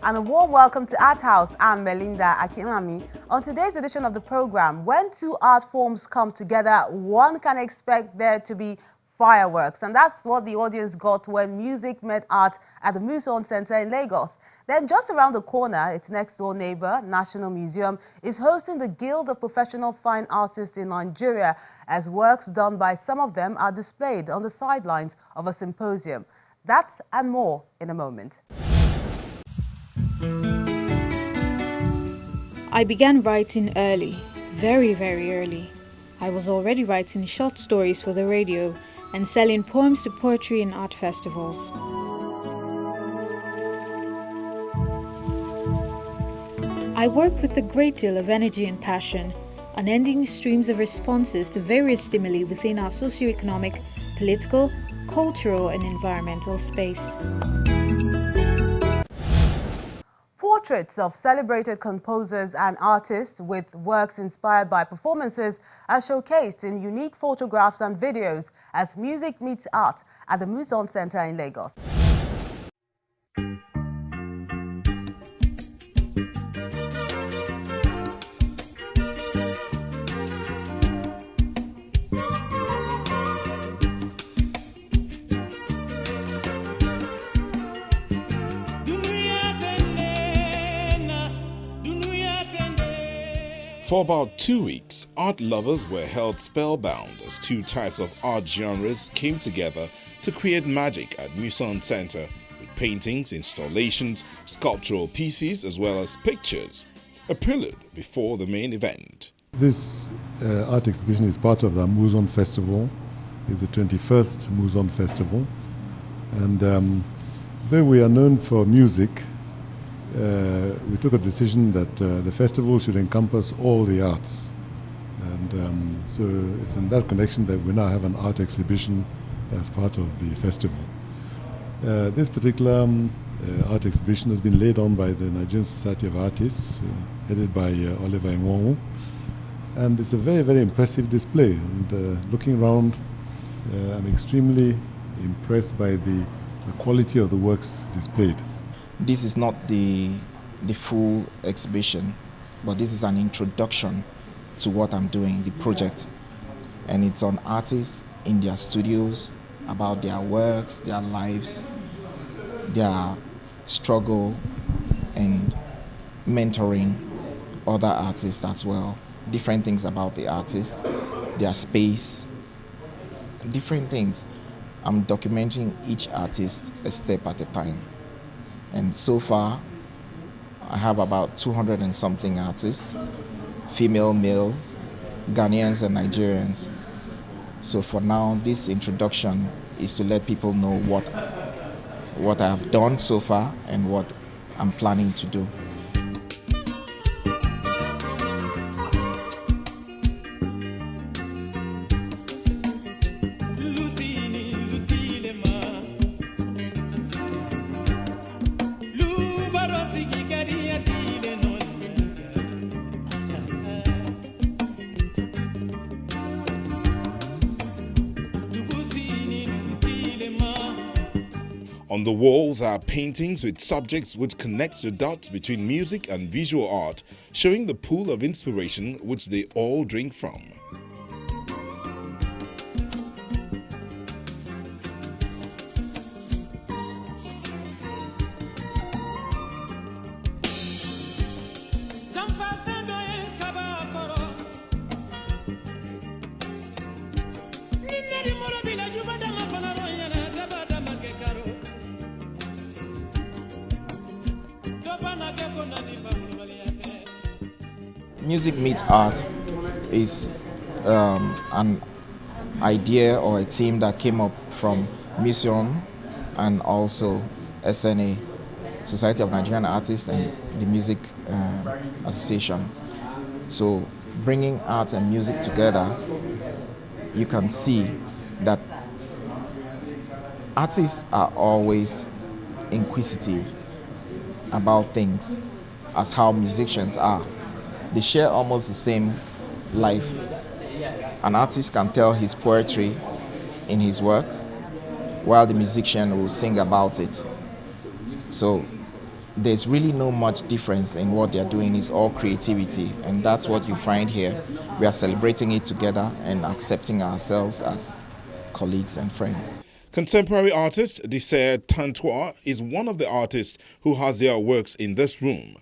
and a warm welcome to Art House. I'm Melinda Akinlami. On today's edition of the program, when two art forms come together, one can expect there to be fireworks. And that's what the audience got when music met art at the Muson Center in Lagos. Then just around the corner, its next-door neighbor, National Museum, is hosting the Guild of Professional Fine Artists in Nigeria, as works done by some of them are displayed on the sidelines of a symposium. That and more in a moment. I began writing early, very early. I was already writing short stories for the radio and selling poems to poetry and art festivals. I work with a great deal of energy and passion, unending streams of responses to various stimuli within our socio-economic, political, cultural and environmental space. Portraits of celebrated composers and artists with works inspired by performances are showcased in unique photographs and videos as music meets art at the Muson Center in Lagos. For about 2 weeks, art lovers were held spellbound as two types of art genres came together to create magic at Muson Center with paintings, installations, sculptural pieces as well as pictures, a prelude before the main event. This art exhibition is part of the Muson Festival. It's the 21st Muson Festival. And though we are known for music, we took a decision that the festival should encompass all the arts. And so it's in that connection that we now have an art exhibition as part of the festival. This particular art exhibition has been laid on by the Nigerian Society of Artists, headed by Oliver Nwonwu. And it's a very impressive display. And looking around, I'm extremely impressed by the quality of the works displayed. This is not the full exhibition, but this is an introduction to what I'm doing, the project. And it's on artists in their studios, about their works, their lives, their struggle, and mentoring other artists as well. Different things about the artist, their space, different things. I'm documenting each artist a step at a time. And so far, I have about 200 and something artists, female, males, Ghanaians and Nigerians. So for now, this introduction is to let people know what I have done so far and what I'm planning to do. On the walls are paintings with subjects which connect the dots between music and visual art, showing the pool of inspiration which they all drink from. Music meets art is an idea or a theme that came up from Muson and also SNA, Society of Nigerian Artists, and the Music Association. So bringing art and music together, you can see that artists are always inquisitive about things as how musicians are. They share almost the same life. An artist can tell his poetry in his work, while the musician will sing about it. So there's really no much difference in what they're doing. It's all creativity, and that's what you find here. We are celebrating it together and accepting ourselves as colleagues and friends. Contemporary artist Desire Tantois is one of the artists who has their works in this room.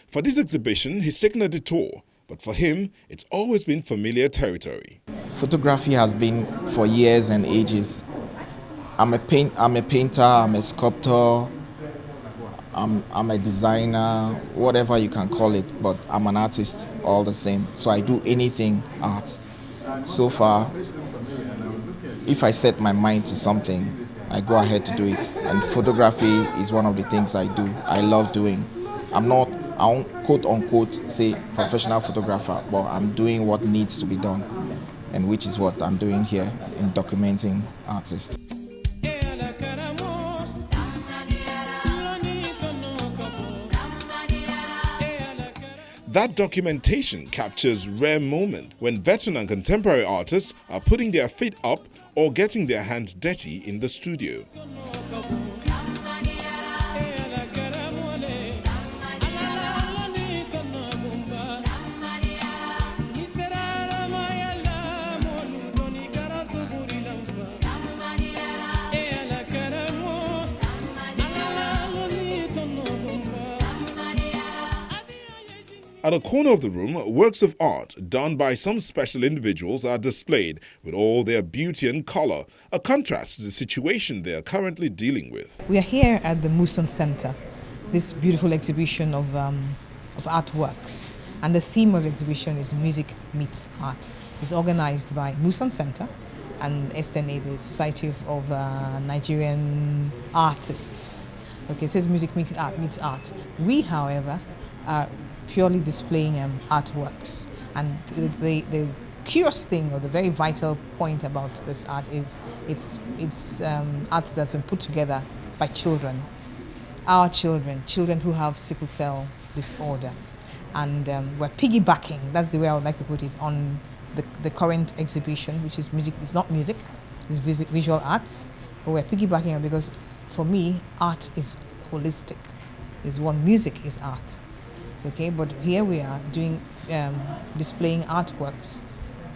For this exhibition, he's taken a detour, but for him, it's always been familiar territory. Photography has been for years and ages. I'm a painter, I'm a sculptor, I'm a designer, whatever you can call it, but I'm an artist all the same. So I do anything art. So far, if I set my mind to something, I go ahead to do it. And photography is one of the things I do. I love doing. I won't quote unquote say professional photographer, but I'm doing what needs to be done, and which is what I'm doing here in documenting artists. That documentation captures rare moments when veteran and contemporary artists are putting their feet up or getting their hands dirty in the studio. At a corner of the room, works of art done by some special individuals are displayed with all their beauty and color, a contrast to the situation they are currently dealing with. We are here at the Muson Center, this beautiful exhibition of artworks. And the theme of the exhibition is Music Meets Art. It's organized by Muson Center and SNA, the Society of Nigerian Artists. Okay, it says Music Meets Art. We, however, are purely displaying artworks, and the curious thing, or the very vital point about this art is it's art that's been put together by children, our children who have sickle cell disorder, and we're piggybacking, that's the way I would like to put it, on the current exhibition, which is music. It's not music, it's visual arts, but we're piggybacking on, because for me art is holistic. Is one, music is art. Okay, but here we are doing displaying artworks,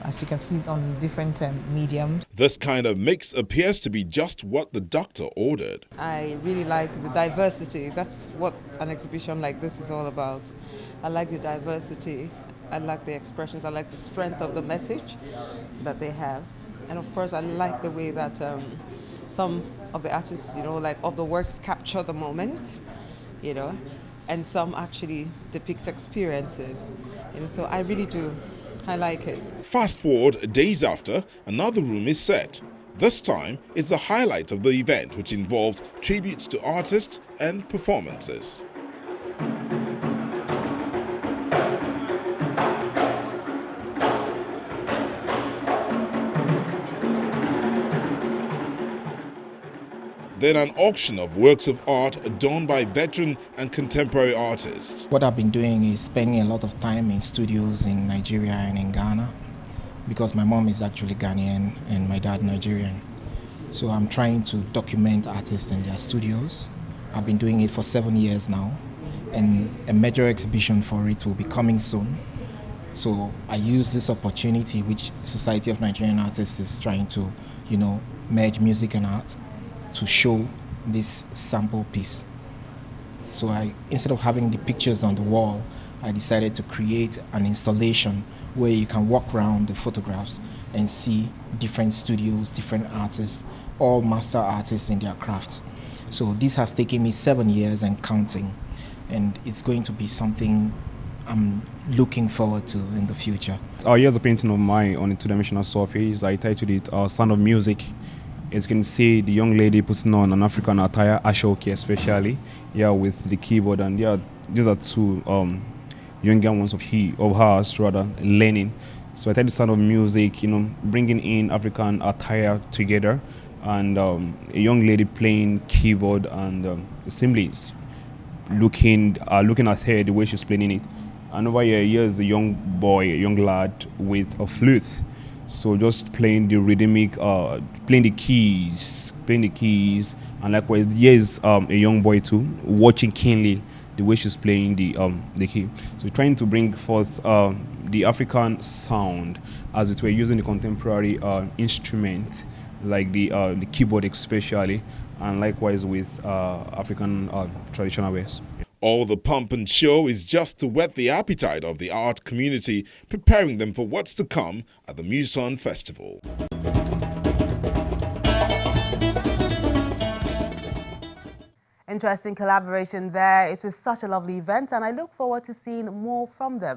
as you can see, on different mediums. This kind of mix appears to be just what the doctor ordered. I really like the diversity. That's what an exhibition like this is all about. I like the diversity. I like the expressions. I like the strength of the message that they have. And of course, I like the way that some of the artists, like of the works capture the moment, and some actually depict experiences. So I really do. I like it. Fast forward days after, another room is set. This time is the highlight of the event, which involved tributes to artists and performances. Then an auction of works of art done by veteran and contemporary artists. What I've been doing is spending a lot of time in studios in Nigeria and in Ghana, because my mom is actually Ghanaian and my dad Nigerian. So I'm trying to document artists in their studios. I've been doing it for 7 years now, and a major exhibition for it will be coming soon. So I use this opportunity, which Society of Nigerian Artists is trying to, merge music and art, to show this sample piece. So instead of having the pictures on the wall, I decided to create an installation where you can walk around the photographs and see different studios, different artists, all master artists in their craft. So this has taken me 7 years and counting, and it's going to be something I'm looking forward to in the future. Here's a painting of mine on a two-dimensional surface. I titled it Sound of Music. As you can see, the young lady putting on an African attire, ashoke especially, with the keyboard, and these are two younger ones of hers rather, learning. So I titled Sound of Music, bringing in African attire together, and a young lady playing keyboard, and simply looking at her the way she's playing it. And over here's a young boy, a young lad with a flute. So just playing the rhythmic, playing the keys, and likewise, here's a young boy too, watching keenly the way she's playing the key. So trying to bring forth the African sound, as it were, using the contemporary instrument like the keyboard especially, and likewise with African traditional ways. All the pump and show is just to whet the appetite of the art community, preparing them for what's to come at the Muson Festival. Interesting collaboration there. It was such a lovely event, and I look forward to seeing more from them.